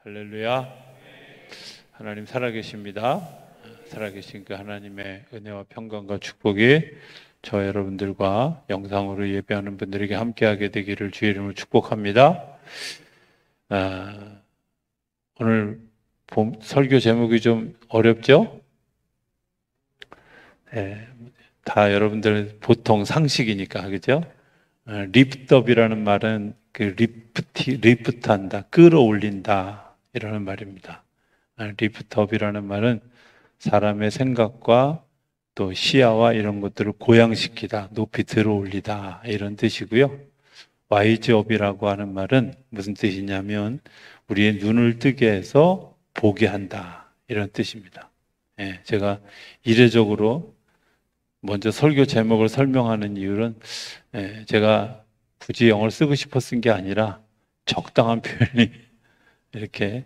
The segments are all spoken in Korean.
할렐루야. 하나님 살아계십니다. 살아계신 그 하나님의 은혜와 평강과 축복이 저 여러분들과 영상으로 예배하는 분들에게 함께하게 되기를 주의 이름으로 축복합니다. 오늘 설교 제목이 좀 어렵죠? 네, 다 여러분들 보통 상식이니까, 그죠? 리프트업이라는 말은 그 리프트한다, 끌어올린다 이라는 말입니다. 리프트업이라는 말은 사람의 생각과 또 시야와 이런 것들을 고양시키다, 높이 들어올리다 이런 뜻이고요. 와이즈업이라고 하는 말은 무슨 뜻이냐면 우리의 눈을 뜨게 해서 보게 한다 이런 뜻입니다. 제가 이례적으로 먼저 설교 제목을 설명하는 이유는 제가 굳이 영어를 쓰고 싶어 쓴 게 아니라 적당한 표현이 이렇게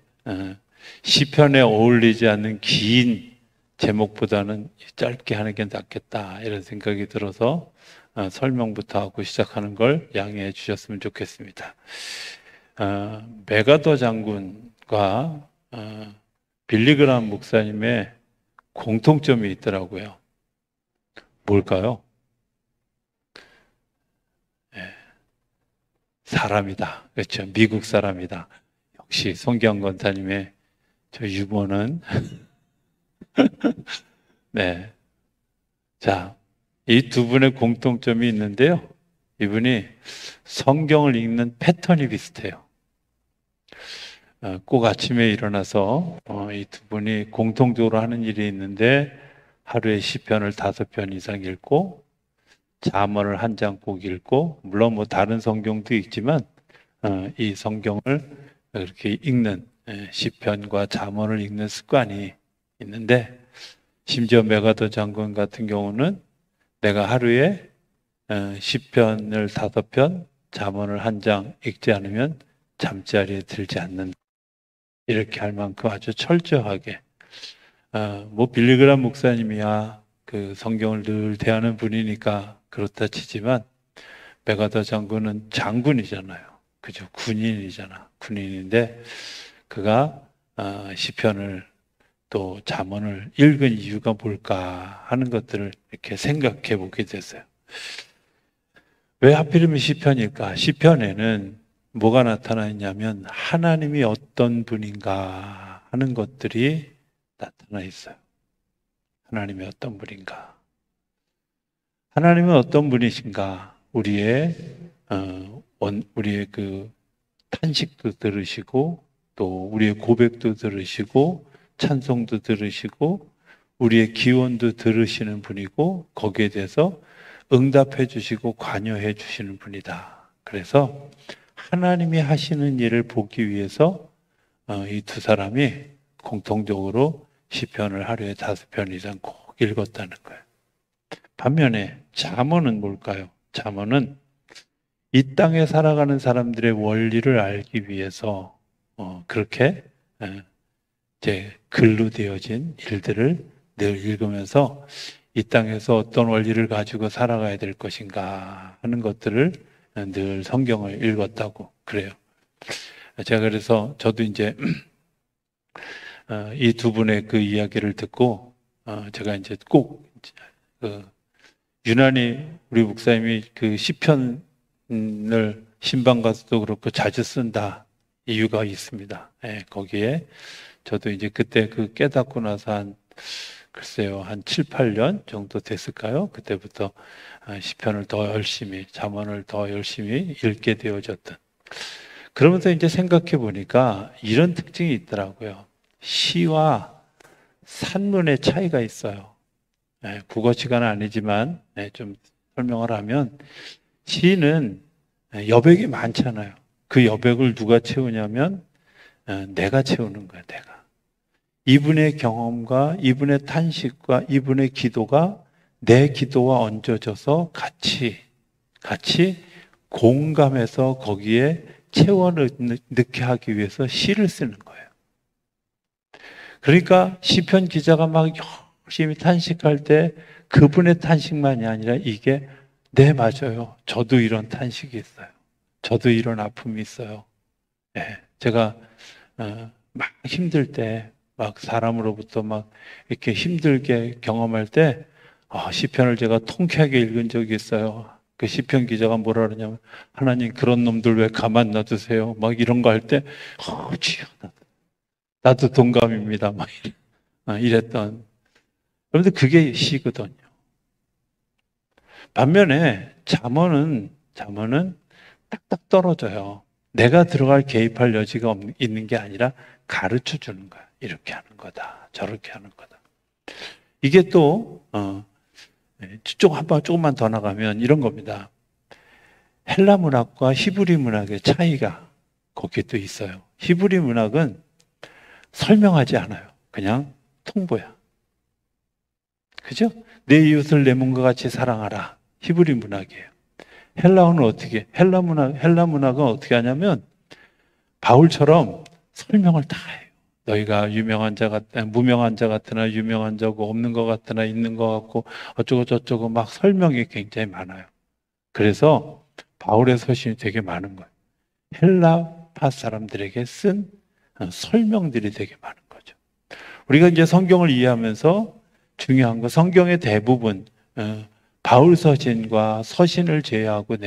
시편에 어울리지 않는 긴 제목보다는 짧게 하는 게 낫겠다 이런 생각이 들어서 설명부터 하고 시작하는 걸 양해해 주셨으면 좋겠습니다. 메가더 장군과 빌리그람 목사님의 공통점이 있더라고요. 뭘까요? 사람이다. 그렇죠. 미국 사람이다. 역시 송기환 권사님의 저 유머는 네. 자, 이 두 분의 공통점이 있는데요. 이분이 성경을 읽는 패턴이 비슷해요. 꼭 아침에 일어나서 이 두 분이 공통적으로 하는 일이 있는데 하루에 시편을 5편 이상 읽고 잠언을 한 장 꼭 읽고 물론 뭐 다른 성경도 읽지만 이 성경을 이렇게 읽는 시편과 잠언을 읽는 습관이 있는데 심지어 메가더 장군 같은 경우는 내가 하루에 시편을 5편 잠언을 한 장 읽지 않으면 잠자리에 들지 않는다 이렇게 할 만큼 아주 철저하게 뭐 빌리그람 목사님이야 그 성경을 늘 대하는 분이니까 그렇다 치지만 메가더 장군은 장군이잖아요. 그죠? 군인이잖아. 군인인데 그가 시편을 또 잠언을 읽은 이유가 뭘까 하는 것들을 이렇게 생각해 보게 됐어요. 왜 하필이면 시편일까? 시편에는 뭐가 나타나 있냐면 하나님이 어떤 분인가 하는 것들이 나타나 있어요. 하나님이 어떤 분인가? 하나님은 어떤 분이신가? 우리의 그 탄식도 들으시고 또 우리의 고백도 들으시고 찬송도 들으시고 우리의 기원도 들으시는 분이고 거기에 대해서 응답해 주시고 관여해 주시는 분이다. 그래서 하나님이 하시는 일을 보기 위해서 이 두 사람이 공통적으로 시편을 하루에 5편 이상 꼭 읽었다는 거예요. 반면에 잠언은 뭘까요? 잠언은 이 땅에 살아가는 사람들의 원리를 알기 위해서 그렇게 이제 글로 되어진 일들을 늘 읽으면서 이 땅에서 어떤 원리를 가지고 살아가야 될 것인가 하는 것들을 늘 성경을 읽었다고 그래요. 제가 그래서 저도 이제 이 두 분의 그 이야기를 듣고 제가 이제 꼭 유난히 우리 목사님이 그 시편을 신방 가서도 그렇고 자주 쓴다 이유가 있습니다. 거기에 저도 이제 그때 그 깨닫고 나서 글쎄요, 한 7, 8년 정도 됐을까요? 그때부터 시편을 더 열심히, 잠언을 더 열심히 읽게 되어졌던. 그러면서 이제 생각해 보니까 이런 특징이 있더라고요. 시와 산문의 차이가 있어요. 국어 시간은 아니지만 좀 설명을 하면 시는 여백이 많잖아요. 그 여백을 누가 채우냐면 내가 채우는 거야, 내가. 이분의 경험과 이분의 탄식과 이분의 기도가 내 기도와 얹어져서 같이 공감해서 거기에 채워 넣게 하기 위해서 시를 쓰는 거예요. 그러니까 시편 기자가 막 열심히 탄식할 때 그분의 탄식만이 아니라 이게 네, 맞아요. 저도 이런 탄식이 있어요. 저도 이런 아픔이 있어요. 제가 막 힘들 때, 막 사람으로부터 막 이렇게 힘들게 경험할 때, 시편을 제가 통쾌하게 읽은 적이 있어요. 그 시편 기자가 뭐라 그러냐면, 하나님 그런 놈들 왜 가만 놔두세요? 막 이런 거 할 때, 주여, 나도 동감입니다. 막 이랬던. 그런데 그게 시거든요. 반면에 잠언은 딱딱 떨어져요. 내가 들어갈 개입할 여지가 있는 게 아니라 가르쳐 주는 거야. 이렇게 하는 거다. 저렇게 하는 거다. 이게 또 조금만 더 나가면 이런 겁니다. 헬라 문학과 히브리 문학의 차이가 거기에 또 있어요. 히브리 문학은 설명하지 않아요. 그냥 통보야. 그죠? 내 이웃을 내 몸과 같이 사랑하라. 히브리 문학이에요. 헬라 문학은 어떻게 하냐면 바울처럼 설명을 다 해요. 너희가 무명한 자 같으나 유명한 자고 없는 것 같으나 있는 것 같고 어쩌고 저쩌고 막 설명이 굉장히 많아요. 그래서 바울의 서신이 되게 많은 거예요. 헬라파 사람들에게 쓴 설명들이 되게 많은 거죠. 우리가 이제 성경을 이해하면서 중요한 거, 성경의 대부분 바울 서신과 서신을 제외하고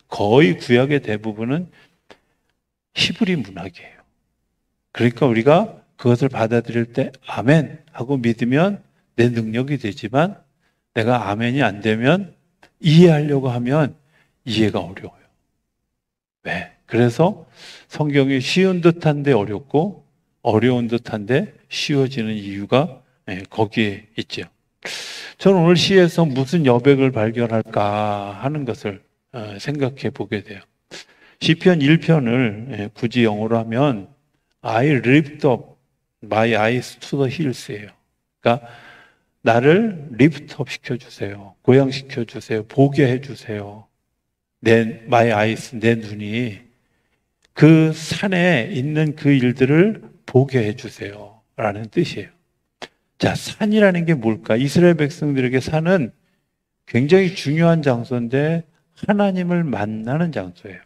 거의 구약의 대부분은 히브리 문학이에요. 그러니까 우리가 그것을 받아들일 때 아멘 하고 믿으면 내 능력이 되지만 내가 아멘이 안 되면 이해하려고 하면 이해가 어려워요. 왜? 그래서 성경이 쉬운 듯한데 어렵고 어려운 듯한데 쉬워지는 이유가 거기에 있죠. 저는 오늘 시에서 무슨 여백을 발견할까 하는 것을 생각해 보게 돼요. 시편 1편을 굳이 영어로 하면 I lift up my eyes to the hills예요. 그러니까 나를 lift up 시켜주세요. 고양시켜주세요. 보게 해주세요. my eyes, 내 눈이 그 산에 있는 그 일들을 보게 해주세요. 라는 뜻이에요. 자, 산이라는 게 뭘까? 이스라엘 백성들에게 산은 굉장히 중요한 장소인데 하나님을 만나는 장소예요.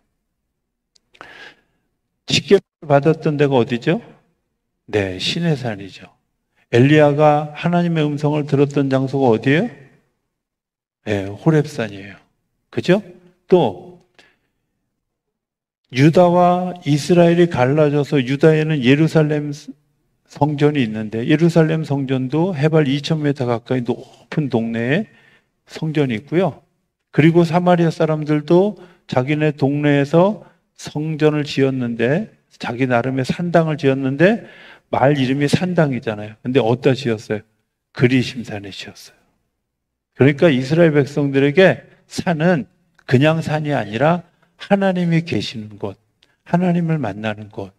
십계명을 받았던 데가 어디죠? 네, 시내산이죠. 엘리야가 하나님의 음성을 들었던 장소가 어디예요? 네, 호렙산이에요. 그죠? 또 유다와 이스라엘이 갈라져서 유다에는 예루살렘 성전이 있는데 예루살렘 성전도 해발 2,000m 가까이 높은 동네에 성전이 있고요. 그리고 사마리아 사람들도 자기네 동네에서 성전을 지었는데 자기 나름의 산당을 지었는데 마을 이름이 산당이잖아요. 근데 어디다 지었어요? 그리심산에 지었어요. 그러니까 이스라엘 백성들에게 산은 그냥 산이 아니라 하나님이 계시는 곳, 하나님을 만나는 곳.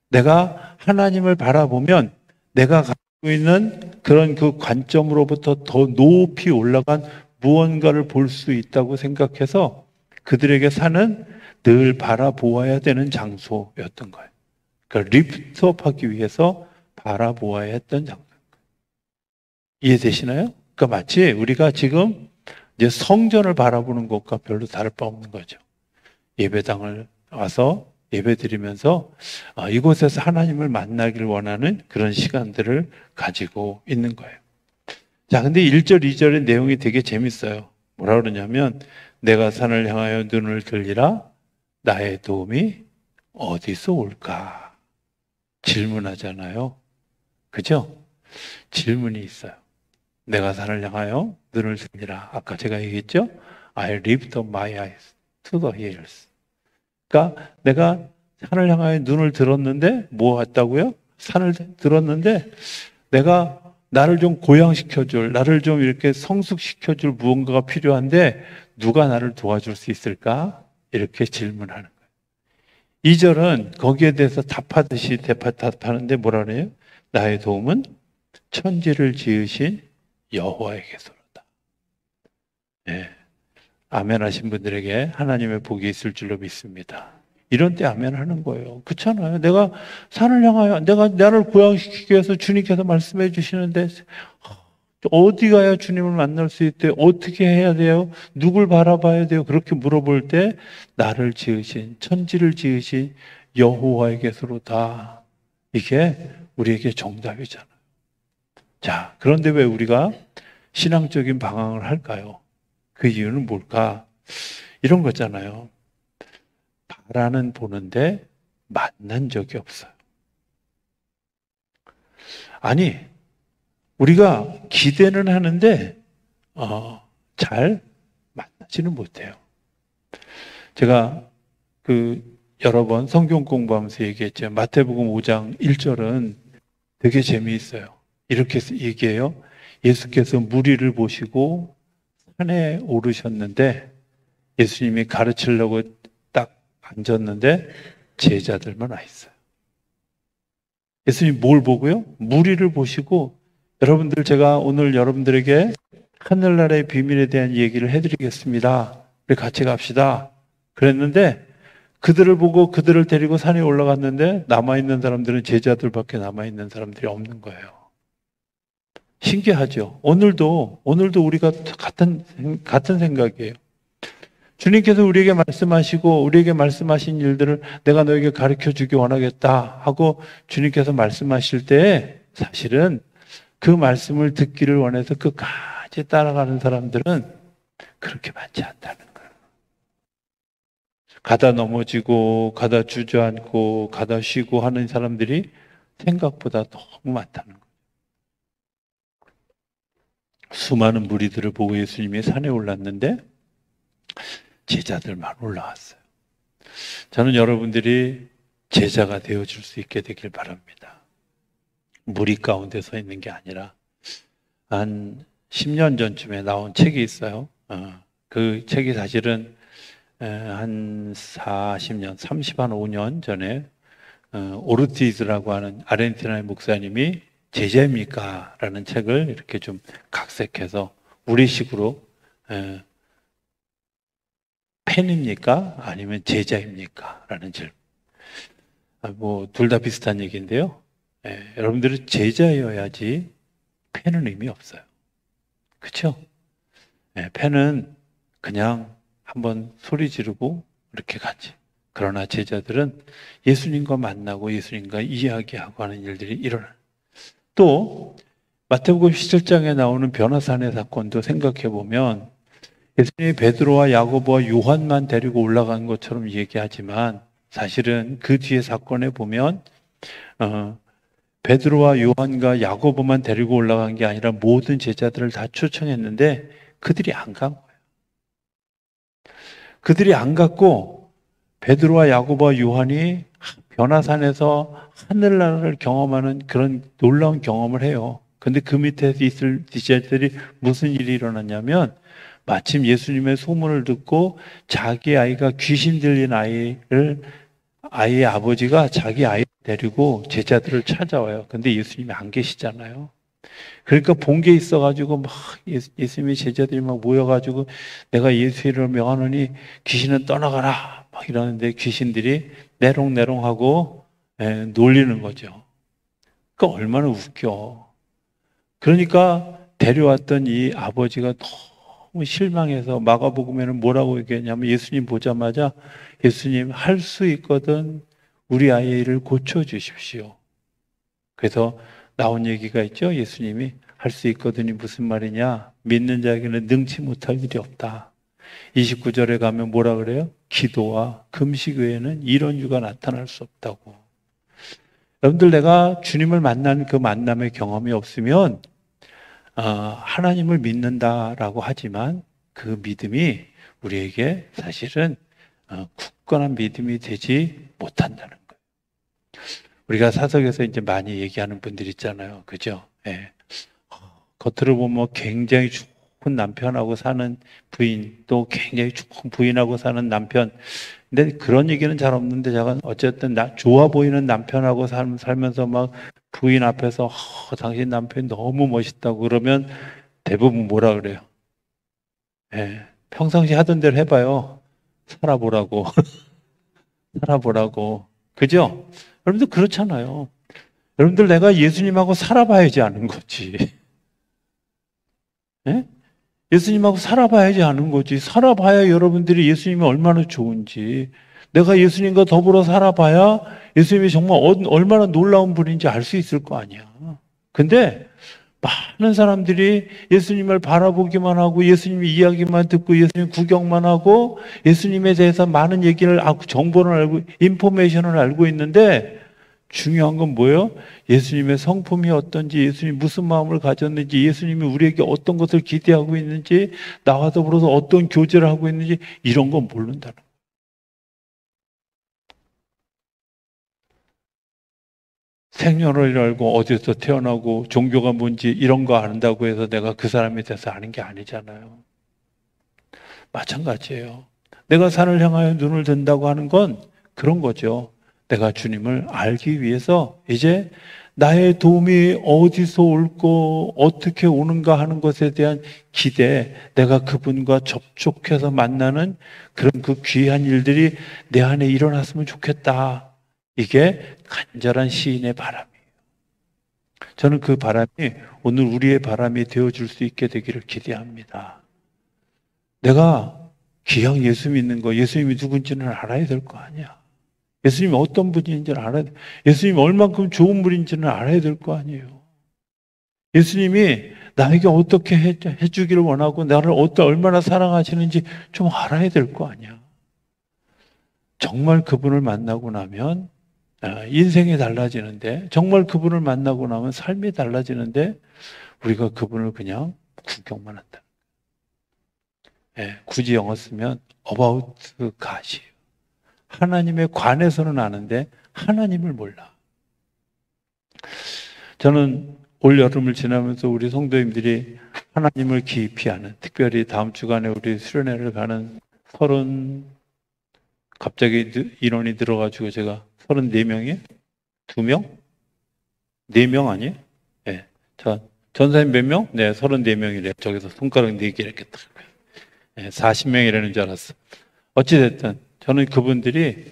내가 하나님을 바라보면 내가 갖고 있는 그런 그 관점으로부터 더 높이 올라간 무언가를 볼 수 있다고 생각해서 그들에게 산은 늘 바라보아야 되는 장소였던 거예요. 그러니까 리프트업하기 위해서 바라보아야 했던 장소. 이해되시나요? 그러니까 마치 우리가 지금 이제 성전을 바라보는 것과 별로 다를 바 없는 거죠. 예배당을 와서 예배드리면서 이곳에서 하나님을 만나기를 원하는 그런 시간들을 가지고 있는 거예요. 자, 근데 1절, 2절의 내용이 되게 재밌어요. 뭐라 그러냐면 내가 산을 향하여 눈을 들리라 나의 도움이 어디서 올까? 질문하잖아요. 그죠? 질문이 있어요. 내가 산을 향하여 눈을 들리라. 아까 제가 얘기했죠? I lift up my eyes to the hills. 그러니까 내가 산을 향하여 눈을 들었는데 뭐 했다고요? 산을 들었는데 내가 나를 좀 고양시켜줄, 나를 좀 이렇게 성숙시켜줄 무언가가 필요한데 누가 나를 도와줄 수 있을까? 이렇게 질문하는 거예요. 2절은 거기에 대해서 답하듯이 답하는데 뭐라 그래요? 나의 도움은 천지를 지으신 여호와에게서로다. 네. 아멘 하신 분들에게 하나님의 복이 있을 줄로 믿습니다. 이런 때 아멘 하는 거예요. 그렇잖아요. 내가 산을 향하여 내가 나를 고양시키기 위해서 주님께서 말씀해 주시는데 어디 가야 주님을 만날 수 있대? 어떻게 해야 돼요? 누굴 바라봐야 돼요? 그렇게 물어볼 때 나를 지으신 천지를 지으신 여호와에게서로다. 이게 우리에게 정답이잖아요. 자, 그런데 왜 우리가 신앙적인 방황을 할까요? 그 이유는 뭘까? 이런 거잖아요. 바라는 보는데 만난 적이 없어요. 아니, 우리가 기대는 하는데 잘 만나지는 못해요. 제가 여러 번 성경 공부하면서 얘기했죠. 마태복음 5장 1절은 되게 재미있어요. 이렇게 얘기해요. 예수께서 무리를 보시고 산에 오르셨는데 예수님이 가르치려고 딱 앉았는데 제자들만 와 있어요. 예수님 뭘 보고요? 무리를 보시고, 여러분들, 제가 오늘 여러분들에게 하늘나라의 비밀에 대한 얘기를 해드리겠습니다. 우리 같이 갑시다. 그랬는데 그들을 보고 그들을 데리고 산에 올라갔는데 남아있는 사람들은 제자들밖에 남아있는 사람들이 없는 거예요. 신기하죠? 오늘도 우리가 같은 생각이에요. 주님께서 우리에게 말씀하시고 우리에게 말씀하신 일들을 내가 너에게 가르쳐 주기 원하겠다 하고 주님께서 말씀하실 때 사실은 그 말씀을 듣기를 원해서 끝까지 따라가는 사람들은 그렇게 많지 않다는 거예요. 가다 넘어지고 가다 주저앉고 가다 쉬고 하는 사람들이 생각보다 너무 많다는 거예요. 수많은 무리들을 보고 예수님이 산에 올랐는데 제자들만 올라왔어요. 저는 여러분들이 제자가 되어줄 수 있게 되길 바랍니다. 무리 가운데 서 있는 게 아니라 한 10년 전쯤에 나온 책이 있어요. 그 책이 사실은 한 40년, 35년 전에 오르티즈라고 하는 아르헨티나의 목사님이 제자입니까? 라는 책을 이렇게 좀 각색해서 우리식으로 팬입니까? 아니면 제자입니까? 라는 질문. 둘 다 비슷한 얘기인데요. 여러분들은 제자여야지 팬은 의미 없어요. 그렇죠? 팬은 그냥 한번 소리 지르고 이렇게 가지. 그러나 제자들은 예수님과 만나고 예수님과 이야기하고 하는 일들이 일어나요. 또 마태복음 17장에 나오는 변화산의 사건도 생각해 보면 예수님이 베드로와 야고보와 요한만 데리고 올라간 것처럼 얘기하지만 사실은 그 뒤에 사건에 보면 베드로와 요한과 야고보만 데리고 올라간 게 아니라 모든 제자들을 다 초청했는데 그들이 안 간 거예요. 그들이 안 갔고 베드로와 야고보와 요한이 변화산에서 하늘나라를 경험하는 그런 놀라운 경험을 해요. 근데 그 밑에 있을 제자들이 무슨 일이 일어났냐면 마침 예수님의 소문을 듣고 자기 아이가 귀신 들린 아이의 아버지가 자기 아이 데리고 제자들을 찾아와요. 근데 예수님이 안 계시잖아요. 그러니까 본 게 있어가지고 막 예수님의 제자들이 막 모여가지고 내가 예수의 이름을 명하노니 귀신은 떠나가라 막 이러는데 귀신들이 내롱내롱하고 놀리는 거죠. 그러니까 얼마나 웃겨. 그러니까 데려왔던 이 아버지가 너무 실망해서 마가복음에는 뭐라고 얘기했냐면 예수님 보자마자 예수님 할 수 있거든 우리 아이를 고쳐주십시오. 그래서 나온 얘기가 있죠. 예수님이 할 수 있거든이 무슨 말이냐. 믿는 자에게는 능치 못할 일이 없다. 29절에 가면 뭐라 그래요? 기도와 금식 외에는 이런 유가 나타날 수 없다고. 여러분들 내가 주님을 만난 그 만남의 경험이 없으면 하나님을 믿는다라고 하지만 그 믿음이 우리에게 사실은 굳건한 믿음이 되지 못한다는 거예요. 우리가 사석에서 이제 많이 얘기하는 분들 있잖아요. 그죠? 예. 겉으로 보면 굉장히 좋은 남편하고 사는 부인, 또 굉장히 좋은 부인하고 사는 남편. 근데 그런 얘기는 잘 없는데 제가 어쨌든 좋아 보이는 남편하고 살면서 막 부인 앞에서 당신 남편이 너무 멋있다고 그러면 대부분 뭐라 그래요? 예. 평상시 하던 대로 해봐요. 살아보라고. 살아보라고. 그죠? 여러분들 그렇잖아요. 여러분들 내가 예수님하고 살아봐야지 아는 거지. 예? 예수님하고 살아봐야지 아는 거지. 살아봐야 여러분들이 예수님이 얼마나 좋은지. 내가 예수님과 더불어 살아봐야 예수님이 정말 얼마나 놀라운 분인지 알 수 있을 거 아니야. 근데 많은 사람들이 예수님을 바라보기만 하고 예수님 이야기만 듣고 예수님 구경만 하고 예수님에 대해서 많은 얘기를 정보를 알고 인포메이션을 알고 있는데 중요한 건 뭐예요? 예수님의 성품이 어떤지, 예수님이 무슨 마음을 가졌는지, 예수님이 우리에게 어떤 것을 기대하고 있는지, 나와 더불어서 어떤 교제를 하고 있는지 이런 건 모른다는 거예요. 생년월일 알고 어디서 태어나고 종교가 뭔지 이런 거 안다고 해서 내가 그 사람에 대해서 아는 게 아니잖아요. 마찬가지예요. 내가 산을 향하여 눈을 든다고 하는 건 그런 거죠. 내가 주님을 알기 위해서 이제 나의 도움이 어디서 올고 어떻게 오는가 하는 것에 대한 기대, 내가 그분과 접촉해서 만나는 그런 그 귀한 일들이 내 안에 일어났으면 좋겠다. 이게 간절한 시인의 바람이에요. 저는 그 바람이 오늘 우리의 바람이 되어줄 수 있게 되기를 기대합니다. 내가 기왕 예수 믿는 거, 예수님이 누군지는 알아야 될 거 아니야. 예수님이 어떤 분인지는 알아야 돼. 예수님이 얼만큼 좋은 분인지는 알아야 될 거 아니에요. 예수님이 나에게 어떻게 해주기를 원하고 나를 얼마나 사랑하시는지 좀 알아야 될 거 아니야. 정말 그분을 만나고 나면 인생이 달라지는데, 정말 그분을 만나고 나면 삶이 달라지는데 우리가 그분을 그냥 구경만 한다. 굳이 영어 쓰면 about God이에요. 하나님에 관해서는 아는데 하나님을 몰라. 저는 올 여름을 지나면서 우리 성도님들이 하나님을 깊이 아는, 특별히 다음 주간에 우리 수련회를 가는 갑자기 인원이 들어가지고 제가 34명이에요? 2명? 4명 아니에요? 네. 전사님 몇 명? 네, 34명이래요. 저기서 손가락 4개 이렇게 딱. 네, 40명이라는 줄 알았어. 어찌됐든 저는 그분들이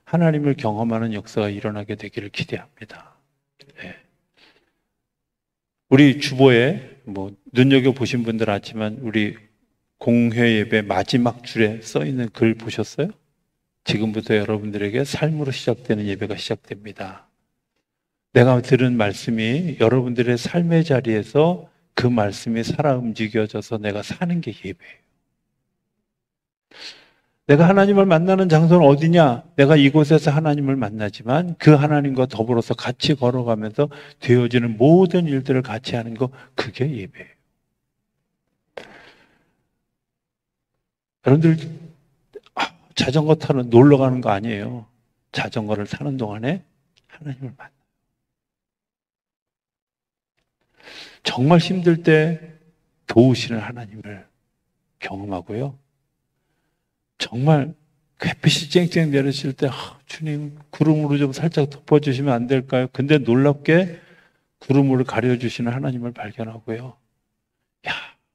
하나님을 경험하는 역사가 일어나게 되기를 기대합니다. 네. 우리 주보에 눈여겨보신 분들 알지만 우리 공회 예배 마지막 줄에 써있는 글 보셨어요? 지금부터 여러분들에게 삶으로 시작되는 예배가 시작됩니다. 내가 들은 말씀이 여러분들의 삶의 자리에서 그 말씀이 살아 움직여져서 내가 사는 게 예배예요. 내가 하나님을 만나는 장소는 어디냐? 내가 이곳에서 하나님을 만나지만 그 하나님과 더불어서 같이 걸어가면서 되어지는 모든 일들을 같이 하는 거, 그게 예배예요. 여러분들 자전거 타는 놀러 가는 거 아니에요. 자전거를 타는 동안에 하나님을 만나요. 정말 힘들 때 도우시는 하나님을 경험하고요. 정말 햇빛이 쨍쨍 내리실 때 주님 구름으로 좀 살짝 덮어주시면 안 될까요? 근데 놀랍게 구름으로 가려주시는 하나님을 발견하고요.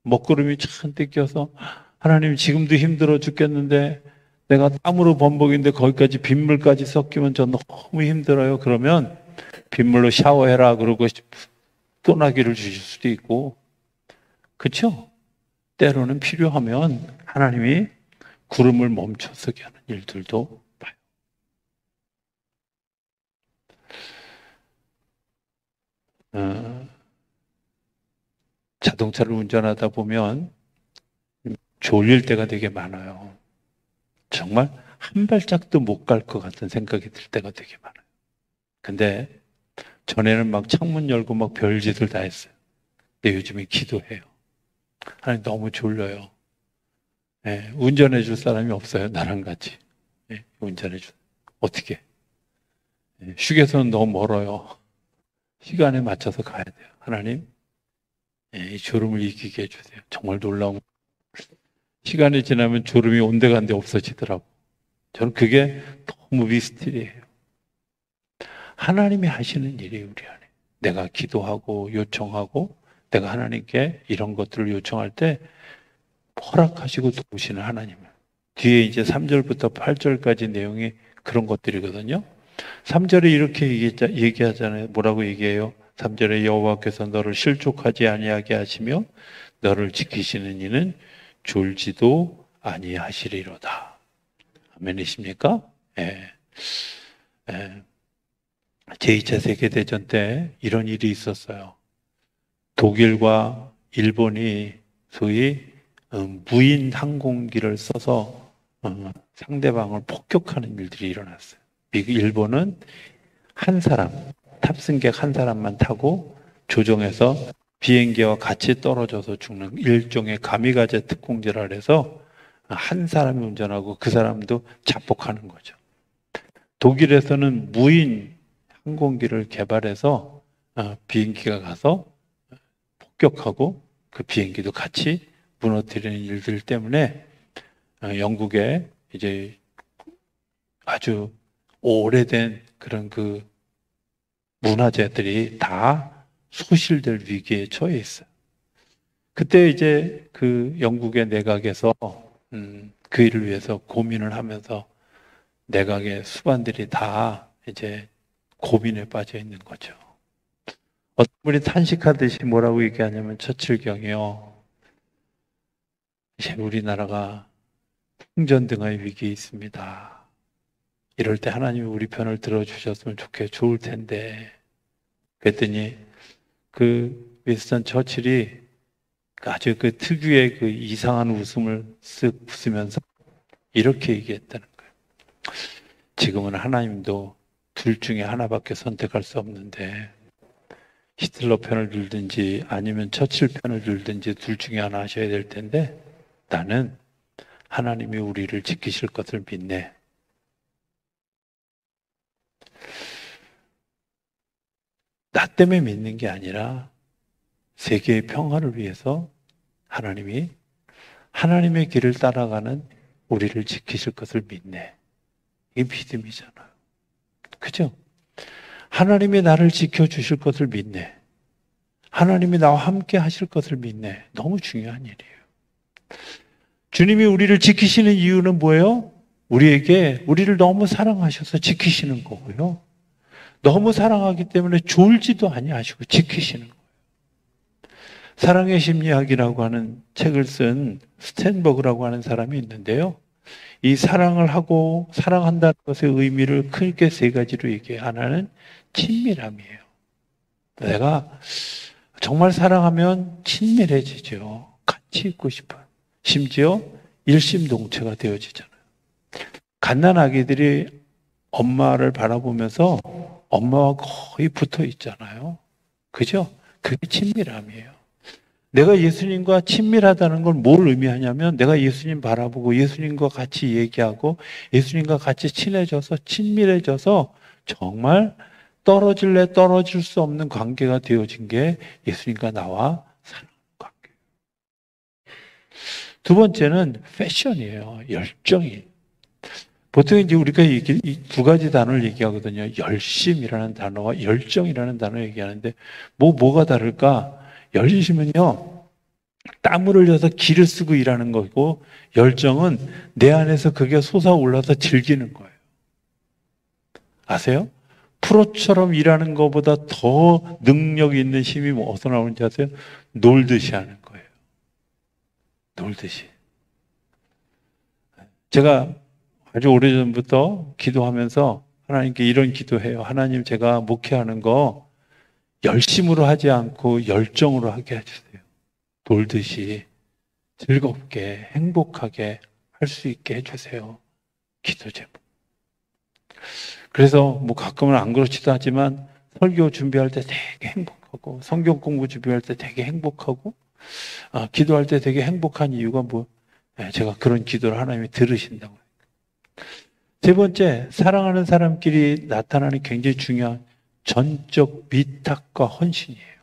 먹구름이 잔뜩 껴서 하나님 지금도 힘들어 죽겠는데 내가 땀으로 범벅인데 거기까지 빗물까지 섞이면 저 너무 힘들어요. 그러면 빗물로 샤워해라 그러고 소나기를 주실 수도 있고, 그렇죠? 때로는 필요하면 하나님이 구름을 멈춰서게 하는 일들도 봐요. 자동차를 운전하다 보면 졸릴 때가 되게 많아요. 정말 한 발짝도 못 갈 것 같은 생각이 들 때가 되게 많아요. 근데 전에는 막 창문 열고 막 별짓을 다 했어요. 근데 요즘에 기도해요. 하나님 너무 졸려요. 운전해 줄 사람이 없어요. 나랑 같이. 운전해 줄. 어떻게? 휴게소는 너무 멀어요. 시간에 맞춰서 가야 돼요. 하나님, 이 졸음을 이기게 해주세요. 정말 놀라운. 시간이 지나면 졸음이 온데간데 없어지더라고. 저는 그게 너무 미스터리예요. 하나님이 하시는 일이 우리 안에. 내가 기도하고 요청하고 내가 하나님께 이런 것들을 요청할 때 허락하시고 도우시는 하나님을. 뒤에 이제 3절부터 8절까지 내용이 그런 것들이거든요. 3절에 이렇게 얘기하잖아요. 뭐라고 얘기해요? 3절에 여호와께서 너를 실족하지 아니하게 하시며 너를 지키시는 이는 졸지도 아니하시리로다. 아멘이십니까? 예, 예. 제2차 세계대전 때 이런 일이 있었어요. 독일과 일본이 소위 무인 항공기를 써서 상대방을 폭격하는 일들이 일어났어요. 일본은 한 사람, 탑승객 한 사람만 타고 조종해서 비행기와 같이 떨어져서 죽는 일종의 가미가제 특공대라 해서 한 사람이 운전하고 그 사람도 자폭하는 거죠. 독일에서는 무인 항공기를 개발해서 비행기가 가서 폭격하고 그 비행기도 같이 무너뜨리는 일들 때문에 영국의 이제 아주 오래된 그런 그 문화재들이 다 소실될 위기에 처해 있어요. 그때 이제 그 영국의 내각에서 그 일을 위해서 고민을 하면서 내각의 수반들이 다 이제 고민에 빠져 있는 거죠. 어떤 분이 탄식하듯이 뭐라고 얘기하냐면 처칠경이요. 이제 우리나라가 풍전등화의 위기에 있습니다. 이럴 때 하나님이 우리 편을 들어주셨으면 좋을 텐데. 그랬더니 그 윈스턴 처칠이 아주 그 특유의 그 이상한 웃음을 쓱 웃으면서 이렇게 얘기했다는 거예요. 지금은 하나님도 둘 중에 하나밖에 선택할 수 없는데 히틀러 편을 들든지 아니면 처칠 편을 들든지 둘 중에 하나 하셔야 될 텐데 나는 하나님이 우리를 지키실 것을 믿네. 나 때문에 믿는 게 아니라 세계의 평화를 위해서 하나님이 하나님의 길을 따라가는 우리를 지키실 것을 믿네. 이게 믿음이잖아요. 그죠? 하나님이 나를 지켜주실 것을 믿네. 하나님이 나와 함께 하실 것을 믿네. 너무 중요한 일이에요. 주님이 우리를 지키시는 이유는 뭐예요? 우리를 너무 사랑하셔서 지키시는 거고요. 너무 사랑하기 때문에 졸지도 아니하시고 지키시는 거예요. 사랑의 심리학이라고 하는 책을 쓴 스탠버그라고 하는 사람이 있는데요. 이 사랑을 하고 사랑한다는 것의 의미를 크게 세 가지로 얘기해요. 하나는 친밀함이에요. 내가 정말 사랑하면 친밀해지죠. 같이 있고 싶어요. 심지어 일심동체가 되어지잖아요. 갓난아기들이 엄마를 바라보면서 엄마와 거의 붙어 있잖아요. 그죠? 그게 친밀함이에요. 내가 예수님과 친밀하다는 건 뭘 의미하냐면 내가 예수님 바라보고 예수님과 같이 얘기하고 예수님과 같이 친해져서 친밀해져서 정말 떨어질 수 없는 관계가 되어진 게 예수님과 나와 사는 관계예요. 두 번째는 패션이에요. 열정이. 보통 이제 우리가 이 두 가지 단어를 얘기하거든요. 열심이라는 단어와 열정이라는 단어 얘기하는데 뭐가 다를까? 열심은요, 땀을 흘려서 기를 쓰고 일하는 거고, 열정은 내 안에서 그게 솟아올라서 즐기는 거예요. 아세요? 프로처럼 일하는 것보다 더 능력 있는 힘이 어디서 나오는지 아세요? 놀듯이 하는 거예요. 놀듯이. 제가 아주 오래전부터 기도하면서 하나님께 이런 기도해요. 하나님, 제가 목회하는 거 열심으로 하지 않고 열정으로 하게 해주세요. 놀듯이 즐겁게 행복하게 할 수 있게 해주세요. 기도 제목. 그래서 뭐 가끔은 안 그렇지도 하지만 설교 준비할 때 되게 행복하고 성경 공부 준비할 때 되게 행복하고 기도할 때 되게 행복한 이유가 제가 그런 기도를 하나님이 들으신다고. 세 번째, 사랑하는 사람끼리 나타나는 굉장히 중요한 전적 위탁과 헌신이에요.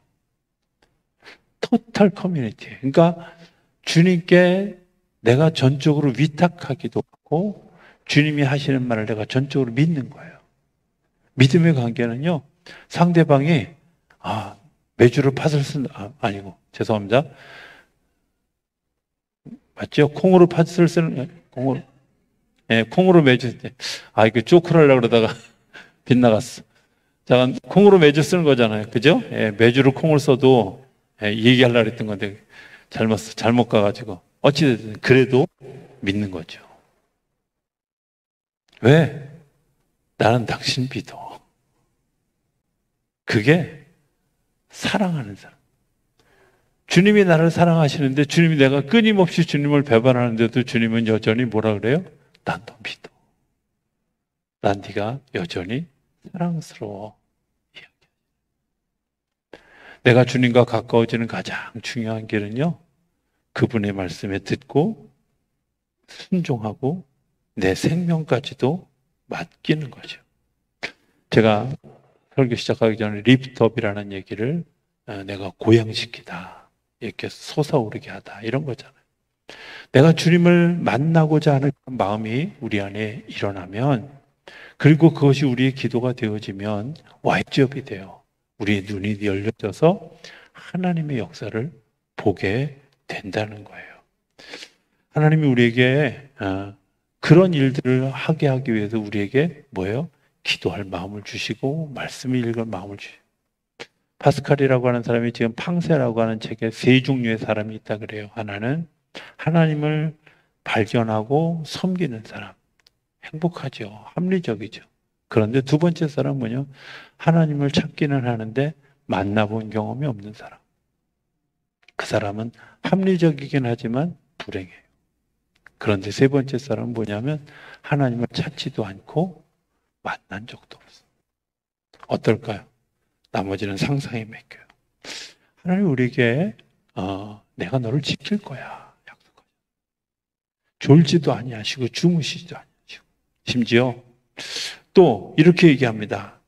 토탈 커뮤니티. 그러니까 주님께 내가 전적으로 위탁하기도 하고 주님이 하시는 말을 내가 전적으로 믿는 거예요. 믿음의 관계는요, 상대방이 메주로 팥을 아니고 죄송합니다. 맞죠? 콩으로 팥을 쓰는 콩으로 매주 이거 쪼크를 하려고 그러다가 빗나갔어. 자, 콩으로 매주 쓰는 거잖아요. 그죠? 매주로 콩을 써도 얘기하려고 했던 건데 잘못 가가지고 어찌됐든 그래도 믿는 거죠. 왜? 나는 당신 믿어. 그게 사랑하는 사람. 주님이 나를 사랑하시는데 주님이 내가 끊임없이 주님을 배반하는데도 주님은 여전히 뭐라 그래요? 난 너 믿어. 난 네가 여전히 사랑스러워. 내가 주님과 가까워지는 가장 중요한 길은요, 그분의 말씀에 듣고 순종하고 내 생명까지도 맡기는 거죠. 제가 설교 시작하기 전에 리프트업이라는 얘기를 내가 고양시키다, 이렇게 솟아오르게 하다, 이런 거잖아요. 내가 주님을 만나고자 하는 마음이 우리 안에 일어나면, 그리고 그것이 우리의 기도가 되어지면 와이즈업이 돼요. 우리의 눈이 열려져서 하나님의 역사를 보게 된다는 거예요. 하나님이 우리에게 그런 일들을 하게 하기 위해서 우리에게 뭐예요? 기도할 마음을 주시고 말씀을 읽을 마음을 주시고. 파스칼이라고 하는 사람이 지금 팡세라고 하는 책에 세 종류의 사람이 있다 그래요. 하나는 하나님을 발견하고 섬기는 사람. 행복하죠. 합리적이죠. 그런데 두 번째 사람은 뭐냐? 하나님을 찾기는 하는데 만나본 경험이 없는 사람. 그 사람은 합리적이긴 하지만 불행해요. 그런데 세 번째 사람은 뭐냐면 하나님을 찾지도 않고 만난 적도 없어요. 어떨까요? 나머지는 상상에 맡겨요. 하나님 우리에게 내가 너를 지킬 거야 약속하죠. 졸지도 아니하시고 주무시지도 아니하시고, 심지어 또 이렇게 얘기합니다.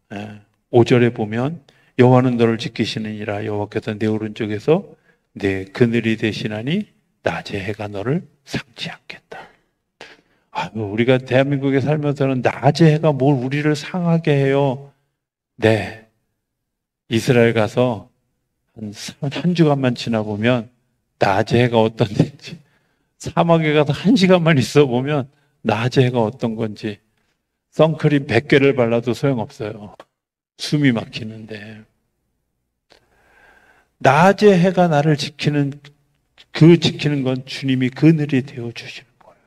5절에 보면 여호와는 너를 지키시느니라. 여호와께서 내 오른쪽에서 내 그늘이 되시나니 낮의 해가 너를 상치 않겠다. 우리가 대한민국에 살면서는 낮의 해가 뭘 우리를 상하게 해요. 네, 이스라엘 가서 한 주간만 지나보면 낮의 해가 어떤 데인지, 사막에 가서 1시간만 있어 보면 낮의 해가 어떤 건지, 선크림 100개를 발라도 소용없어요. 숨이 막히는데. 낮의 해가 나를 지키는 건 주님이 그늘이 되어주시는 거예요.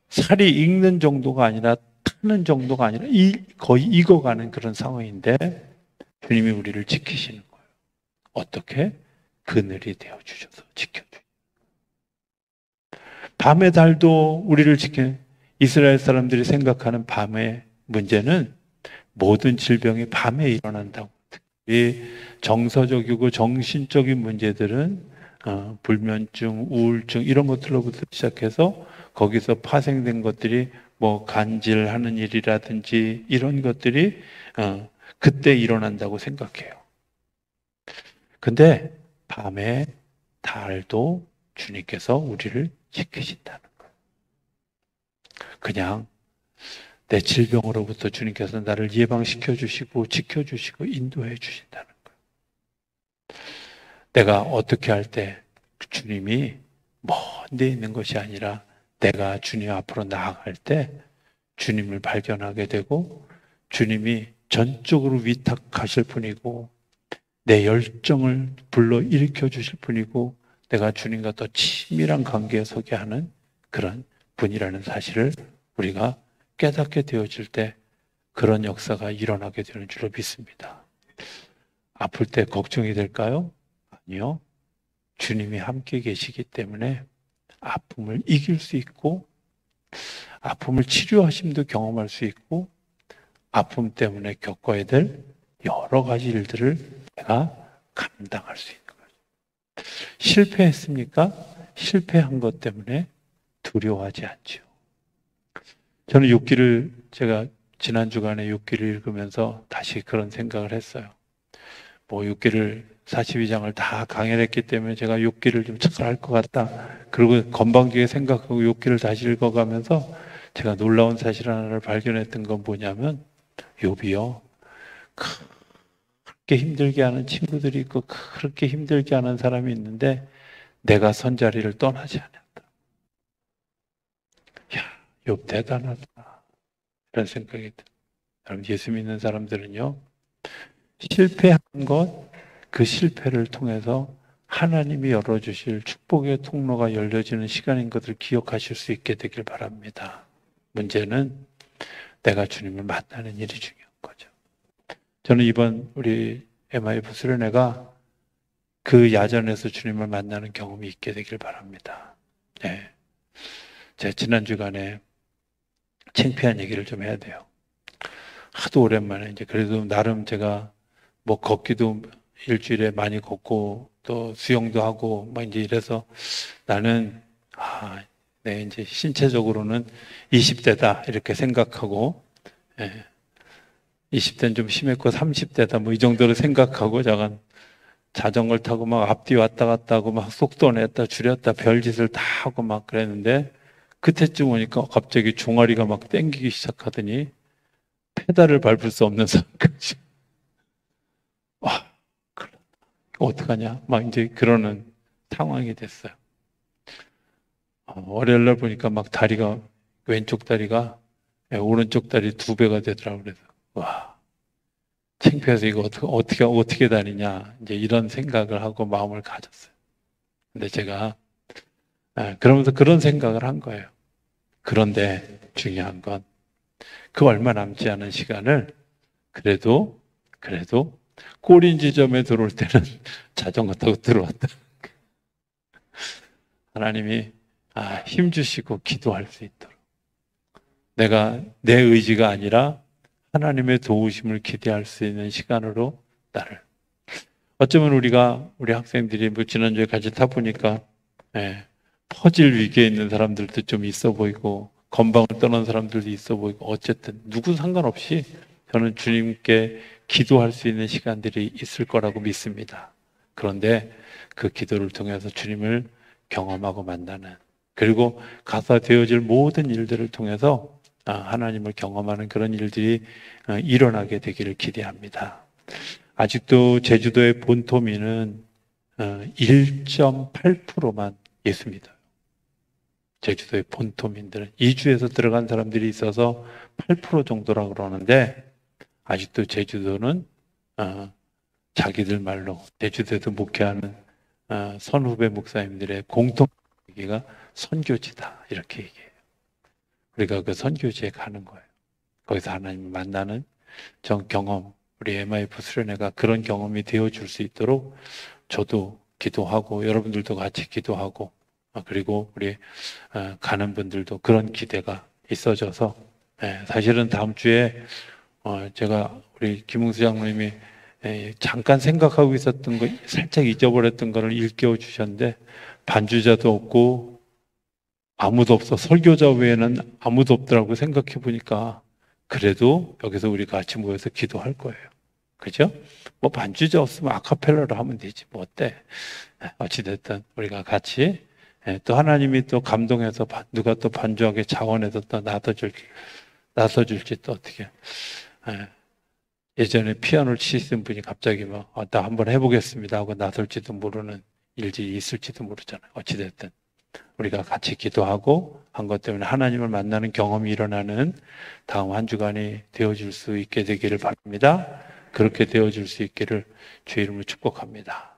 살이 익는 정도가 아니라 타는 정도가 아니라 거의 익어가는 그런 상황인데 주님이 우리를 지키시는 거예요. 어떻게? 그늘이 되어주셔서 지켜주셔요. 밤의 달도 우리를 지키는, 이스라엘 사람들이 생각하는 밤의 문제는 모든 질병이 밤에 일어난다고. 이 정서적이고 정신적인 문제들은 불면증, 우울증 이런 것들로부터 시작해서 거기서 파생된 것들이 뭐 간질하는 일이라든지 이런 것들이 그때 일어난다고 생각해요. 근데 밤에 달도 주님께서 우리를 지키신다는 거예요. 그냥 내 질병으로부터 주님께서 나를 예방시켜 주시고 지켜주시고 인도해 주신다는 거예요. 내가 어떻게 할 때 주님이 먼 데 있는 것이 아니라 내가 주님 앞으로 나아갈 때 주님을 발견하게 되고 주님이 전적으로 위탁하실 분이고 내 열정을 불러일으켜 주실 분이고 내가 주님과 더 친밀한 관계에 서게 하는 그런 분이라는 사실을 우리가 깨닫게 되어질 때 그런 역사가 일어나게 되는 줄로 믿습니다. 아플 때 걱정이 될까요? 아니요. 주님이 함께 계시기 때문에 아픔을 이길 수 있고 아픔을 치료하심도 경험할 수 있고 아픔 때문에 겪어야 될 여러 가지 일들을 내가 감당할 수 있는 거죠. 실패했습니까? 실패한 것 때문에 두려워하지 않죠. 저는 욥기를 제가 지난 주간에 욥기를 읽으면서 다시 그런 생각을 했어요. 뭐 욥기를 42장을 다 강의를 했기 때문에 제가 욥기를 좀 잘할 것 같다. 그리고 건방지게 생각하고 욥기를 다시 읽어가면서 제가 놀라운 사실 하나를 발견했던 건 뭐냐면 욥이요. 그렇게 힘들게 하는 친구들이 있고 그렇게 힘들게 하는 사람이 있는데 내가 선자리를 떠나지 않았다. 야, 욥 대단하다. 이런 생각이 들어요. 여러분 예수 믿는 사람들은요. 실패한 것, 그 실패를 통해서 하나님이 열어주실 축복의 통로가 열려지는 시간인 것을 기억하실 수 있게 되길 바랍니다. 문제는 내가 주님을 만나는 일이 중요한 거죠. 저는 이번 우리 MIF 수련회가 그 야전에서 주님을 만나는 경험이 있게 되길 바랍니다. 네. 제가 지난 주간에 창피한 얘기를 좀 해야 돼요. 하도 오랜만에 이제 그래도 나름 제가 뭐 걷기도 일주일에 많이 걷고 또 수영도 하고 막 이제 이래서 나는 네, 이제 신체적으로는 20대다 이렇게 생각하고, 예, 20대는 좀 심했고 30대다 뭐 이 정도로 생각하고 잠깐 자전거를 타고 막 앞뒤 왔다 갔다 하고 막 속도 냈다 줄였다 별짓을 다 하고 막 그랬는데 그때쯤 오니까 갑자기 종아리가 막 땡기기 시작하더니 페달을 밟을 수 없는 상황까지. 어떡하냐 막 이제 그러는 상황이 됐어요. 월요일 날 보니까 막 다리가 왼쪽 다리가 오른쪽 다리 2배가 되더라고요. 그래서 와 창피해서 이거 어떻게 다니냐 이제 이런 생각을 하고 마음을 가졌어요. 근데 제가 그러면서 그런 생각을 한 거예요. 그런데 중요한 건 그 얼마 남지 않은 시간을 그래도 꼬린 지점에 들어올 때는 자전거 타고 들어왔다. 하나님이 힘 주시고 기도할 수 있도록 내가 내 의지가 아니라 하나님의 도우심을 기대할 수 있는 시간으로 나를. 어쩌면 우리 학생들이 뭐 지난주에 같이 타보니까 퍼질 위기에 있는 사람들도 좀 있어 보이고 건방을 떠난 사람들도 있어 보이고 어쨌든 누구 상관없이 저는 주님께 기도할 수 있는 시간들이 있을 거라고 믿습니다. 그런데 그 기도를 통해서 주님을 경험하고 만나는 그리고 가서 되어질 모든 일들을 통해서 하나님을 경험하는 그런 일들이 일어나게 되기를 기대합니다. 아직도 제주도의 본토민은 1.8%만 예수 믿어요. 제주도의 본토민들은 이주에서 들어간 사람들이 있어서 8% 정도라고 그러는데 아직도 제주도는 자기들 말로 제주도에도 목회하는 선후배 목사님들의 공통 얘기가 선교지다 이렇게 얘기해요. 우리가 그 선교지에 가는 거예요. 거기서 하나님을 만나는 경험, 우리 MIF 수련회가 그런 경험이 되어줄 수 있도록 저도 기도하고 여러분들도 같이 기도하고 그리고 우리 가는 분들도 그런 기대가 있어져서 사실은 다음 주에 제가 우리 김웅수 장로님이 잠깐 생각하고 있었던 거 살짝 잊어버렸던 거를 일깨워 주셨는데 반주자도 없고 아무도 없어 설교자 외에는 아무도 없더라고 생각해 보니까 그래도 여기서 우리 같이 모여서 기도할 거예요. 그죠? 뭐 반주자 없으면 아카펠라로 하면 되지 뭐 어때? 어찌됐든 우리가 같이 또 하나님이 또 감동해서 누가 또 반주하게 자원해서 또 나서줄지 또 어떻게 예전에 피아노를 치시던 분이 갑자기 나 한번 해보겠습니다 하고 나설지도 모르는 일들이 있을지도 모르잖아요. 어찌됐든 우리가 같이 기도하고 한 것 때문에 하나님을 만나는 경험이 일어나는 다음 한 주간이 되어줄 수 있게 되기를 바랍니다. 그렇게 되어줄 수 있기를 주의 이름으로 축복합니다.